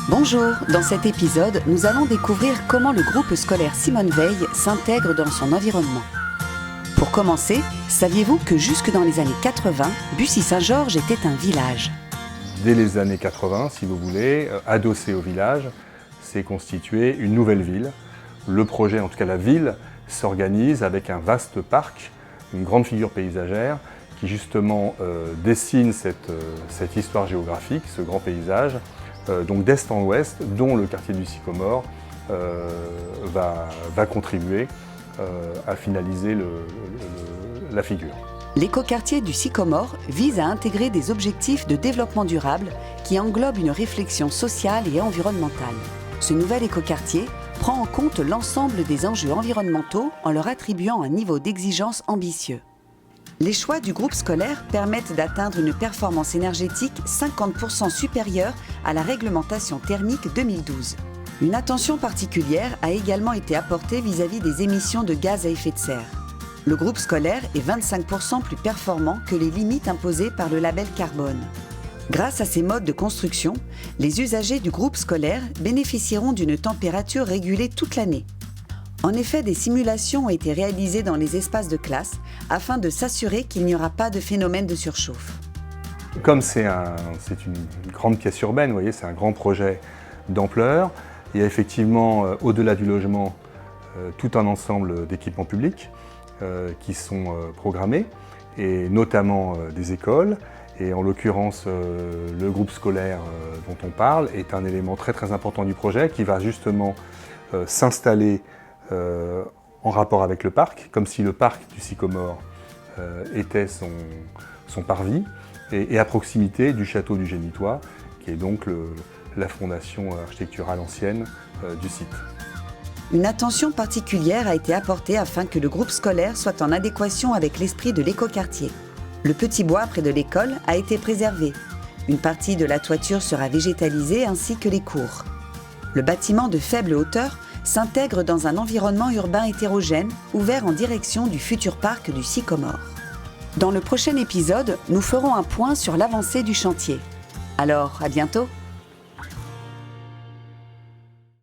Bonjour, dans cet épisode, nous allons découvrir comment le groupe scolaire Simone Veil s'intègre dans son environnement. Pour commencer, saviez-vous que jusque dans les années 80, Bussy-Saint-Georges était un village? Dès les années 80, si vous voulez, adossé au village, s'est constituée une nouvelle ville. Le projet, en tout cas la ville, s'organise avec un vaste parc, une grande figure paysagère qui justement dessine cette histoire géographique, ce grand paysage, donc d'est en ouest, dont le quartier du Sycomore va contribuer à finaliser la figure. L'écoquartier du Sycomore vise à intégrer des objectifs de développement durable qui englobent une réflexion sociale et environnementale. Ce nouvel écoquartier prend en compte l'ensemble des enjeux environnementaux en leur attribuant un niveau d'exigence ambitieux. Les choix du groupe scolaire permettent d'atteindre une performance énergétique 50% supérieure à la réglementation thermique 2012. Une attention particulière a également été apportée vis-à-vis des émissions de gaz à effet de serre. Le groupe scolaire est 25% plus performant que les limites imposées par le label carbone. Grâce à ces modes de construction, les usagers du groupe scolaire bénéficieront d'une température régulée toute l'année. En effet, des simulations ont été réalisées dans les espaces de classe afin de s'assurer qu'il n'y aura pas de phénomène de surchauffe. Comme c'est une grande pièce urbaine, vous voyez, c'est un grand projet d'ampleur, il y a effectivement, au-delà du logement, tout un ensemble d'équipements publics qui sont programmés, et notamment des écoles. Et en l'occurrence, le groupe scolaire dont on parle est un élément très très important du projet qui va justement s'installer en rapport avec le parc, comme si le parc du Sycomore était son parvis, et à proximité du château du Génitois, qui est donc la fondation architecturale ancienne du site. Une attention particulière a été apportée afin que le groupe scolaire soit en adéquation avec l'esprit de l'écoquartier. Le petit bois près de l'école a été préservé. Une partie de la toiture sera végétalisée ainsi que les cours. Le bâtiment de faible hauteur s'intègre dans un environnement urbain hétérogène ouvert en direction du futur parc du Sycomore. Dans le prochain épisode, nous ferons un point sur l'avancée du chantier. Alors, à bientôt!